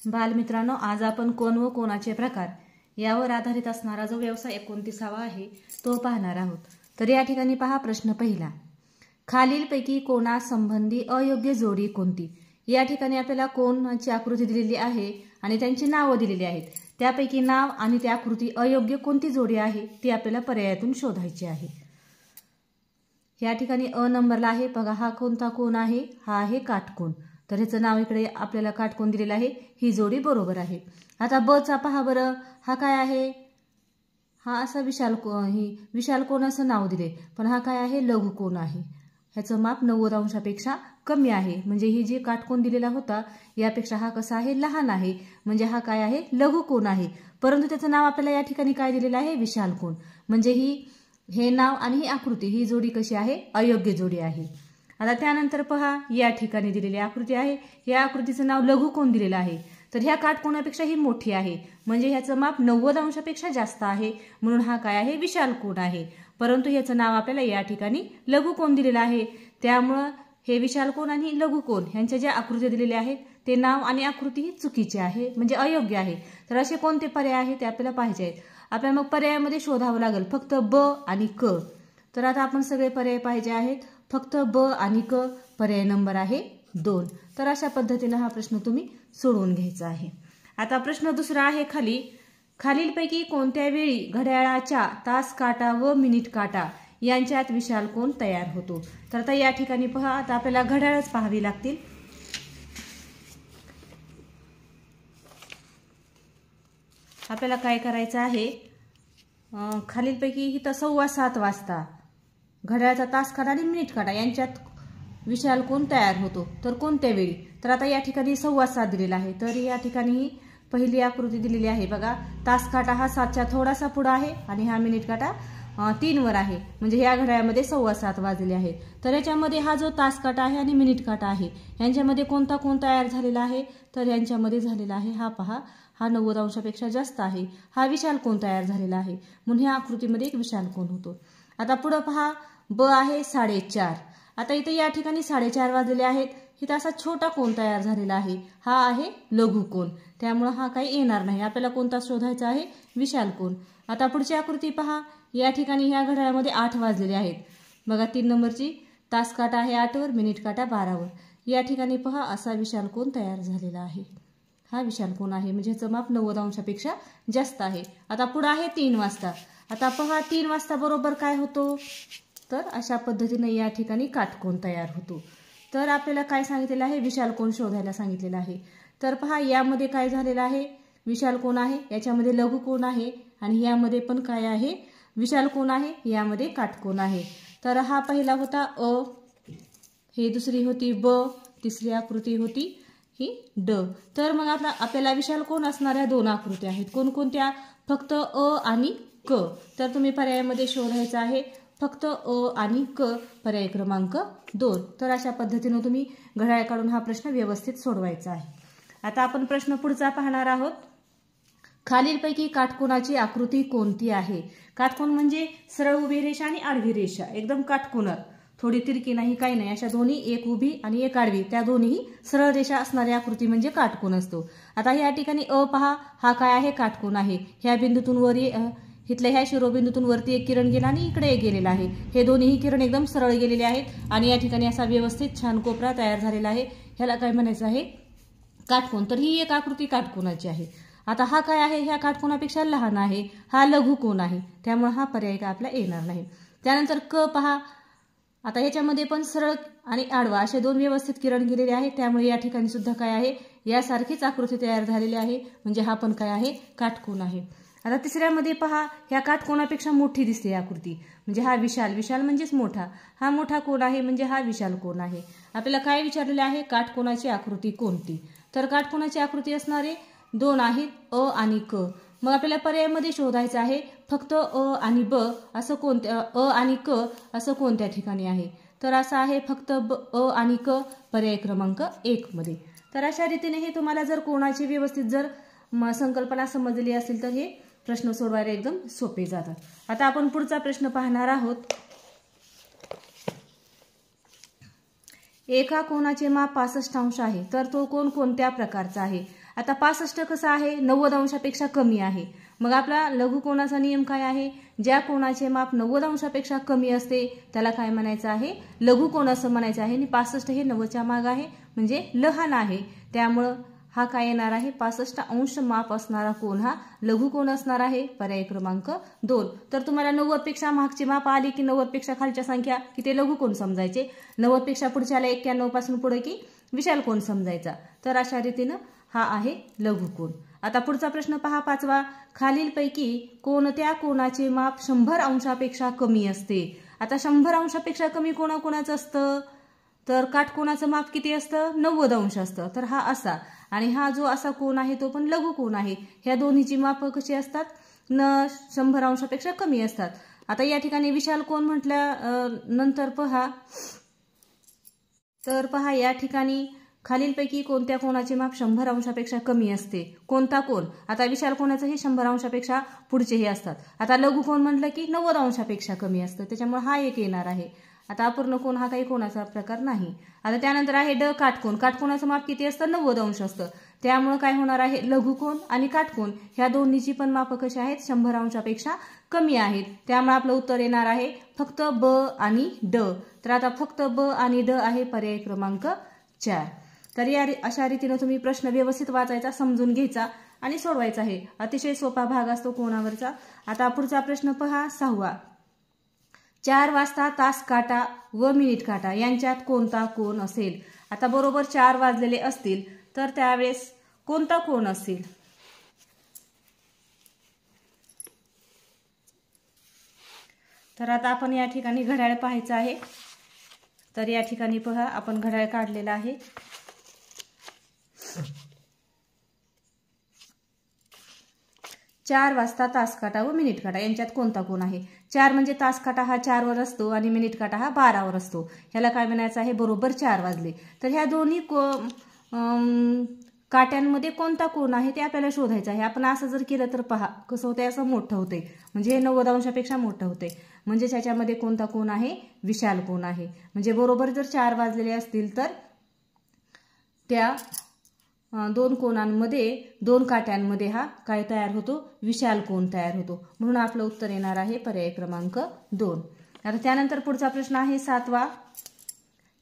बालमित्रांनो, आज आपण कोण व कोणाचे प्रकार यावर आधारित असणारा जो व्यवसाय 29वा आहे तो पाहणार आहोत। तर या ठिकाणी पहा प्रश्न पहिला, खालीलपैकी कोणा संबंधी अयोग्य जोडी कोणती। या ठिकाणी आपल्याला कोणाची आकृती दिलेली आहे आणि त्यांची नावे दिलेली आहेत। त्यापैकी नाव आणि त्या आकृती अयोग्य कोणती जोडी आहे ती आपल्याला पर्यायातून शोधायची आहे। या ठिकाणी अ नंबरला आहे, बघा हा कोणता कोण आहे, हा आहे काटकोन। तर ह्याचं नाव इकडे आपल्याला काटकोन दिलेलं आहे, ही जोडी बरोबर आहे। आता ब चा पहा बरं, हा काय आहे, हा असा विशाल कोन असं नाव दिले, पण हा काय आहे, लघु कोन आहे। ह्याचं माप 90 अंशापेक्षा कमी आहे, म्हणजे ही जी काटकोन दिलेला होता यापेक्षा हा कसा आहे, लहान आहे, म्हणजे हा काय आहे, लघु कोन आहे। परंतु त्याचं नाव आपल्याला या ठिकाणी काय दिलेलं आहे, विशाल कोन, म्हणजे हे नाव आणि ही आकृती ही जोडी कशी आहे, अयोग्य जोडी आहे। आता त्यानंतर पहा या ठिकाणी दिलेली आकृती आहे, या आकृतीचं नाव लघु कोन दिलेलं आहे। तर ह्या काटकोनापेक्षा ही मोठी आहे, म्हणजे ह्याचं माप 90 अंशापेक्षा जास्त आहे, म्हणून हा काय आहे, विशाल कोन आहे। परंतु ह्याचं नाव आपल्याला या ठिकाणी लघु कोन दिलेलं आहे, त्यामुळे हे विशाल कोन आणि लघु कोन यांच्या ज्या आकृत्या दिलेल्या आहेत ते नाव आणि आकृती ही चुकीची आहे, म्हणजे अयोग्य आहे। तर असे कोणते पर्याय आहेत ते आपल्याला पाहिजे आहेत। आपल्याला मग पर्यायामध्ये शोधावं लागेल फक्त ब आणि क। तर आता आपण सगळे पर्याय पाहिजे आहेत, फक्त ब आणि क, पर्याय नंबर आहे 2। तर अशा पद्धतीने हा प्रश्न तुम्ही सोडवून घ्यायचा आहे। आता प्रश्न दुसरा आहे, खालीलपैकी कोणत्या वेळी घड्याळाच्या तास काटा व मिनिट काटा यांच्यात विशाल कोन तयार होतो। तर आता या ठिकाणी पहा, आता आपल्याला घड्याळच पाहावी लागतील। आपल्याला काय करायचं आहे, खालीलपैकी इथं 7:15 वाजता घड्याळाचा तास काटा आणि मिनिट काटा यांच्यात विशाल कोन तयार होतो, तर कोणत्या वेळी। तर आता या ठिकाणी 7:15 दिलेला आहे, तर या ठिकाणी पहिली आकृती दिलेली आहे, बघा तास काटा हा 7च्या थोडासा पुढे आहे आणि हा मिनिट काटा 3 वर आहे, म्हणजे या घड्याळामध्ये 7:15 वाजलेले आहेत। तर याच्यामध्ये हा जो तास काटा आहे आणि मिनिट काटा आहे यांच्यामध्ये कोणता कोन तयार झालेला आहे, तर यांच्यामध्ये झालेला आहे, हा पहा, हा 90 अंशापेक्षा जास्त आहे, हा विशाल कोन तयार झालेला आहे, म्हणून ह्या आकृतीमध्ये एक विशाल कोन होतो। आता पुढे पहा, ब आहे 4:30। आता इथे या ठिकाणी 4:30 वाजलेले आहेत, इथं असा छोटा कोन तयार झालेला आहे, हा आहे लघु कोन, त्यामुळे हा काही येणार नाही। आपल्याला कोणता शोधायचा आहे, विशाल कोन। आता पुढची आकृती पहा, या ठिकाणी ह्या घड्याळामध्ये 8 वाजलेले आहेत, बघा 3 नंबरची तास काटा आहे 8 वर, मिनिट काटा 12 वर। या ठिकाणी पहा असा विशाल कोन तयार झालेला आहे, हा विशाल कोन आहे, म्हणजे ह्याचं माप 90 अंशापेक्षा जास्त आहे। आता पुढे आहे 3 वाजता। आता पहा 3 वाजता बरोबर काय होतो, तर अशा पद्धतीने या ठिकाणी काटकोन तयार होतो। तर आपल्याला काय सांगितलेलं आहे, विशाल कोन शोधायला सांगितलेलं आहे। तर पहा यामध्ये काय झालेलं आहे, विशाल कोन आहे, याच्यामध्ये लघु कोन आहे आणि यामध्ये पण काय आहे, विशाल कोन आहे, यामध्ये काटकोन आहे। तर हा पहिला होता अ, ही दुसरी होती ब, तिसरी आकृती होती ही ड। तर मग आपल्याला विशाल कोन असणाऱ्या 2 आकृत्या आहेत, कोणकोणत्या, फक्त अ आणि क। तर तुम्ही पर्यायामध्ये शोधायचा आहे फक्त अ आणि क, पर्याय क्रमांक 2। तर अशा पद्धतीने तुम्ही घड्याळ काढून हा प्रश्न व्यवस्थित सोडवायचा आहे। आता आपण प्रश्न पुढचा पाहणार आहोत, खालीलपैकी काटकोनाची आकृती कोणती आहे। काटकोन म्हणजे सरळ उभी रेषा आणि आडवी रेषा, एकदम काटकोनात, थोडी तिरकी नाही काही नाही, अशा दोन्ही, एक उभी आणि एक आडवी, त्या दोन्ही सरळ रेषा असणारी आकृती म्हणजे काटकोन असतो। आता या ठिकाणी अ पहा, हा काय आहे, काटकोन आहे। ह्या बिंदूतून वर इथल्या ह्या शिरोबिंदूतून वरती एक किरण गेला आणि इकडे एक गेलेला आहे, हे दोन्ही किरण एकदम सरळ गेलेले आहेत आणि या ठिकाणी असा व्यवस्थित छान कोपरा तयार झालेला आहे, ह्याला काय म्हणायचं आहे, काटकोन। तर ही एक आकृती काटकोनाची आहे। आता हा काय आहे, ह्या काटकोनापेक्षा लहान आहे, हा लघु कोन आहे, त्यामुळे हा पर्याय काय आपला येणार नाही। त्यानंतर क पहा, आता ह्याच्यामध्ये पण सरळ आणि आडवा असे 2 व्यवस्थित किरण गेलेले आहेत, त्यामुळे या ठिकाणी सुद्धा काय आहे, यासारखीच आकृती तयार झालेली आहे, म्हणजे हा पण काय आहे, काटकोन आहे। आता तिसऱ्यामध्ये पहा, ह्या काटकोनापेक्षा मोठी दिसते आकृती, म्हणजे हा विशाल म्हणजेच मोठा, हा मोठा कोन आहे, म्हणजे हा विशाल कोन आहे। आपल्याला काय विचारलेले आहे, काटकोनाची आकृती कोणती। तर काटकोनाची आकृती असणारे 2 आहेत, अ आणि क। मग आपल्याला पर्यायामध्ये शोधायचं आहे फक्त अ आणि ब असं कोणत्या, अ आणि क असं कोणत्या ठिकाणी आहे। तर असं आहे फक्त अ आणि क, पर्याय क्रमांक 1 मध्ये। तर अशा रीतीने हे तुम्हाला जर कोणाची व्यवस्थित जर संकल्पना समजली असेल तर हे प्रश्न सोडवायला एकदम सोपे जातात। आता आपण पुढचा प्रश्न पाहणार आहोत, एका कोनाचे माप 65 अंश आहे, तर तो कोन कोणत्या प्रकारचा आहे। आता 65 कसं आहे, 90 अंशापेक्षा कमी आहे. मग आपला लघुकोनाचा नियम काय आहे, ज्या कोणाचे माप 90 अंशापेक्षा कमी असते त्याला काय म्हणायचं आहे, लघुकोन असं म्हणायचं आहे. आणि 65 हे 90च्या माग आहे म्हणजे लहान आहे, त्यामुळं हा काय येणार आहे, 65 अंश माप असणारा कोन हा लघुकोन असणार आहे. पर्याय क्रमांक 2. तर तुम्हाला 90 पेक्षा मागची माप आली की 90 पेक्षा खालच्या संख्या की ते लघुकोन समजायचे, 90 पेक्षा पुढच्याला 91 पासून पुढे की विशाल कोन समजायचा. तर अशा रीतीनं हा आहे लघुकोन. आता पुढचा प्रश्न पहा 5वा. खालीलपैकी कोणत्या कोनाचे माप 100 अंशापेक्षा कमी असते. आता 100 अंशापेक्षा कमी कोणाकोणाचं असतं, तर काटकोनाचं माप किती असतं, 90 अंश असतं. तर हा असा, आणि हा जो असा कोन आहे तो पण लघुकोन आहे. ह्या दोन्हीची माप कशी असतात, 100 अंशापेक्षा कमी असतात. आता या ठिकाणी विशाल कोन म्हटल्या नंतर पहा, तर पहा या ठिकाणी खालीलपैकी कोणत्या कोनाचे माप 100 अंशापेक्षा कमी असते. कोणता कोन, आता विशाल कोनाचंही 100 अंशापेक्षा पुढचेही असतात. आता लघुकोन म्हटलं की 90 अंशापेक्षा कमी असतं, त्याच्यामुळे हा एक येणार आहे. आता अपूर्ण कोन हा काही कोणाचा प्रकार नाही. आता त्यानंतर आहे ड काटकोन. काटकोनाचं माप किती असतं, 90 अंश असतं. त्यामुळे काय होणार आहे, लघुकोन आणि काटकोन ह्या दोन्हीची पण माप कशी आहेत, 100 अंशापेक्षा कमी आहेत. त्यामुळे आपलं उत्तर येणार आहे फक्त ब आणि ड. तर आता फक्त ब आणि ड आहे पर्याय क्रमांक 4. तर या अशा रीतीने तुम्ही प्रश्न व्यवस्थित वाचायचा, समजून घ्यायचा आणि सोडवायचा आहे. अतिशय सोपा भाग असतो कोनावरचा. आता पुढचा प्रश्न पहा 6वा. 4 वाजता तास काटा व मिनिट काटा यांच्यात कोणता कोन असेल. आता बरोबर 4 वाजलेले असतील तर त्यावेळेस कोणता कोन असेल. तर आता आपण या ठिकाणी घड्याळ पाहायचं आहे. तर या ठिकाणी पहा आपण घड्याळ काढलेला आहे. चार वाजता तास काटा व मिनिट काटा यांच्यात कोणता कोन आहे. 4 म्हणजे तास काटा हा 4 वर असतो आणि मिनिट काटा हा 12 वर असतो. ह्याला काय म्हणायचं आहे, बरोबर 4 वाजले. तर ह्या दोन्ही काट्यांमध्ये कोणता कोन आहे ते आपल्याला शोधायचं आहे. आपण असं जर केलं तर पहा कसं होतंय, असं मोठं होतंय म्हणजे हे 90 अंशापेक्षा मोठं होतंय. म्हणजे त्याच्यामध्ये कोणता कोन आहे, विशाल कोन आहे. म्हणजे बरोबर जर 4 वाजलेले असतील तर त्या दोन कोनांमध्ये, दोन काट्यांमध्ये हा काय तयार होतो, विशाल कोन तयार होतो. म्हणून आपलं उत्तर येणार आहे पर्याय क्रमांक 2. आता त्यानंतर पुढचा प्रश्न आहे 7वा.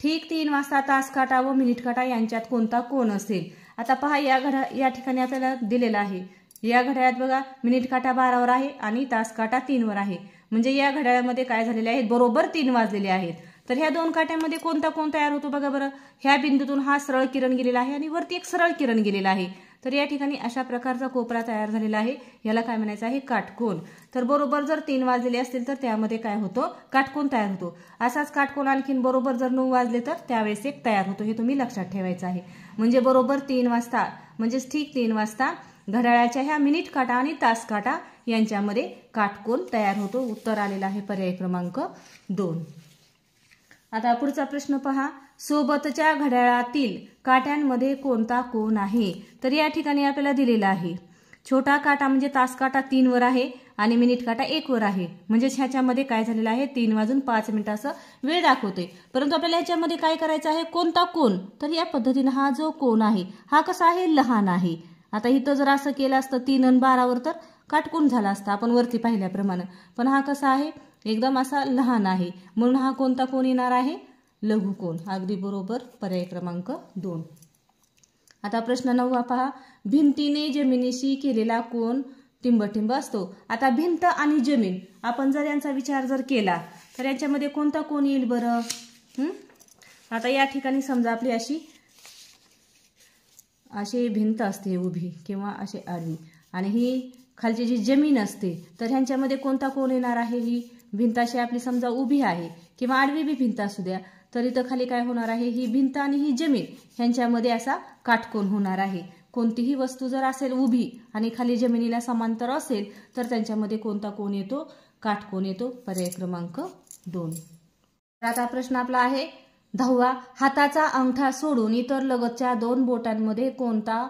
ठीक 3 वाजता तास काटा व मिनिट काटा यांच्यात कोणता कोन असेल. आता पहा या ठिकाणी आपल्याला दिलेला आहे. या घड्याळात बघा मिनिट काटा 12 वर आहे आणि तास काटा 3 वर आहे. म्हणजे या घड्याळामध्ये काय झालेले आहेत, बरोबर 3 वाजलेले आहेत. तर ह्या दोन काट्यांमध्ये कोणता कोन तयार होतो बघा बरं. ह्या बिंदूतून हा सरळ किरण गेलेला आहे आणि वरती एक सरळ किरण गेलेला आहे. तर या ठिकाणी अशा प्रकारचा कोपरा तयार झालेला आहे. याला काय म्हणायचं आहे, काटकोन. तर बरोबर जर 3 वाजलेले असतील तर त्यामध्ये काय होतो, काटकोन तयार होतो. असाच काटकोन आणखीन बरोबर जर 9 वाजले तर त्यावेळेस एक तयार होतो. हे तुम्ही लक्षात ठेवायचं आहे. म्हणजे बरोबर 3 वाजता म्हणजेच ठीक 3 वाजता घड्याळाच्या ह्या मिनिट काटा आणि तास काटा यांच्यामध्ये काटकोन तयार होतो. उत्तर आलेलं आहे पर्याय क्रमांक 2. आता पुढचा प्रश्न पहा. सोबतच्या घड्याळातील काट्यांमध्ये कोणता कोन आहे. तर या ठिकाणी आपल्याला दिलेला आहे छोटा काटा म्हणजे तास काटा 3 वर आहे आणि मिनिट काटा 1 वर आहे. म्हणजे ह्याच्यामध्ये काय झालेलं आहे, 3 वाजून 5 मिनिटाचा वेळ दाखवते. परंतु आपल्याला ह्याच्यामध्ये काय करायचं आहे, कोणता कोन. तर या पद्धतीने हा जो कोन आहे हा कसा आहे, लहान आहे. आता इथं जर असं केलं असतं 3 आणि 12 वर तर काटकोन झाला असता आपण वरती पाहिल्याप्रमाणे. पण हा कसा आहे, एकदम असा लहान आहे. म्हणून हा कोणता कोन येणार आहे, लघुकोन. अगदी बरोबर पर्याय क्रमांक 2. आता प्रश्न 9वा पहा. भिंतीने जमिनीशी केलेला कोन टिंबटिंब असतो. आता भिंत आणि जमीन आपण जर यांचा विचार जर केला तर यांच्यामध्ये कोणता कोन येईल बरं. आता या ठिकाणी समजा आपली अशी भिंत असते उभी किंवा अशी आडवी आणि ही खालची जी जमीन असते तर ह्यांच्यामध्ये कोणता कोन येणार आहे. ही भिंत अशी आपली समजा उभी आहे किंवा आडवी बी भिंत असू द्या, तर इथं खाली काय होणार आहे, ही भिंत आणि ही जमीन ह्यांच्यामध्ये असा काटकोन होणार आहे. कोणतीही वस्तू जर असेल उभी आणि खाली जमिनीला समांतर असेल तर त्यांच्यामध्ये कोणता कोन येतो, काटकोन येतो. पर्याय क्रमांक 2. आता प्रश्न आपला आहे 10वा. हाताचा अंगठा सोडून इतर लगतच्या 2 बोटांमध्ये कोणता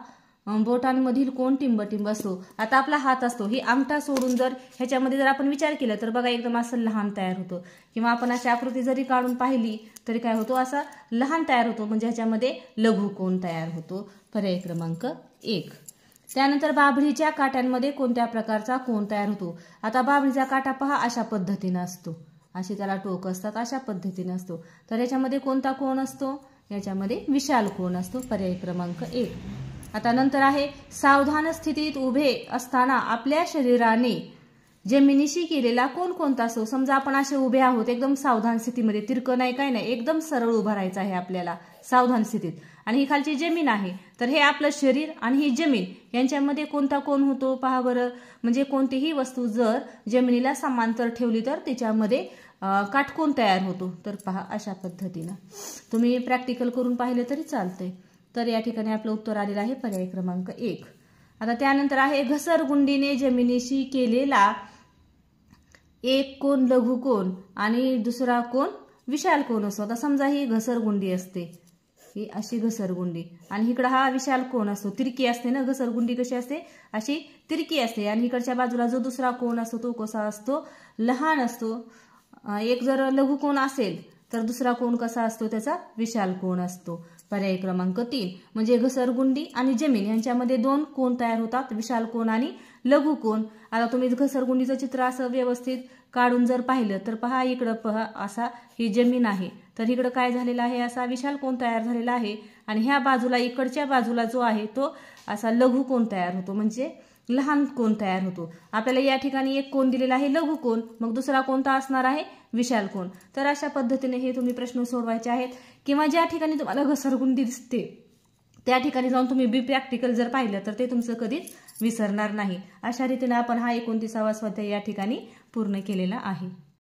बोटांमधील कोण टिंबटिंब असतो. आता आपला हात असतो, ही अंगठा सोडून जर ह्याच्यामध्ये जर आपण विचार केला तर बघा एकदम असं लहान तयार होतं. किंवा आपण अशी आकृती जरी काढून पाहिली तरी काय होतो, असा लहान तयार होतो, म्हणजे ह्याच्यामध्ये लघु कोण तयार होतो. पर्याय क्रमांक 1. त्यानंतर बाभळीच्या काट्यांमध्ये कोणत्या प्रकारचा कोण तयार होतो. आता बाभळीचा काटा पहा अशा पद्धतीने असतो, अशी त्याला टोक असतात, अशा पद्धतीने असतो. तर याच्यामध्ये कोणता कोण असतो, याच्यामध्ये विशाल कोण असतो. पर्याय क्रमांक 1. आता नंतर आहे सावधान स्थितीत उभे असताना आपल्या शरीराने जमिनीशी केलेला कोण कोणता असतो. समजा आपण असे उभे आहोत एकदम सावधान स्थितीमध्ये, तिरकं नाही काय नाही, एकदम सरळ उभं राहायचं आहे आपल्याला सावधान स्थितीत. आणि ही खालची जमीन आहे, तर हे आपलं शरीर आणि ही जमीन यांच्यामध्ये कोणता कोण होतो पहा बरं. म्हणजे कोणतीही वस्तू जर जमिनीला समांतर ठेवली तर तिच्यामध्ये काटकोन तयार होतो. तर पहा अशा पद्धतीनं तुम्ही प्रॅक्टिकल करून पाहिलं तरी चालतंय. तर या ठिकाणी आपलं उत्तर आलेलं आहे पर्याय क्रमांक 1. आता त्यानंतर आहे घसरगुंडीने जमिनीशी केलेला एक कोण लघु कोण आणि दुसरा कोण विशाल कोण असतो. आता समजा ही घसरगुंडी असते, ही अशी घसरगुंडी, आणि इकडे हा विशाल कोण असतो, तिरकी असते ना. घसरगुंडी कशी असते, अशी तिरकी असते. आणि इकडच्या बाजूला जो दुसरा कोण असतो तो कसा असतो, लहान असतो. एक जर लघु कोण असेल तर दुसरा कोण कसा असतो, त्याचा विशाल कोण असतो. पर्याय क्रमांक 3. म्हणजे घसरगुंडी आणि जमीन यांच्यामध्ये 2 कोण तयार होतात, विशाल कोण आणि लघु कोण. आता तुम्ही घसरगुंडीचं चित्र असं व्यवस्थित काढून जर पाहिलं तर पहा इकडं पहा असा ही जमीन आहे, तर इकडं काय झालेलं आहे, असा विशाल कोण तयार झालेला आहे. आणि ह्या बाजूला इकडच्या बाजूला जो आहे तो असा लघु कोण तयार होतो, म्हणजे लहान कोण तयार होतो. आपल्याला या ठिकाणी एक कोण दिलेला आहे लघु कोण, मग दुसरा कोणता असणार आहे, विशाल कोण. तर अशा पद्धतीने हे तुम्ही प्रश्न सोडवायचे आहेत. किंवा ज्या ठिकाणी तुम्हाला घसरगुंडी दिसते त्या ठिकाणी जाऊन तुम्ही बी प्रॅक्टिकल जर पाहिलं तर ते तुमचं कधीच विसरणार नाही. अशा रीतीने आपण हा 29वा स्वाध्याय या ठिकाणी पूर्ण केलेला आहे.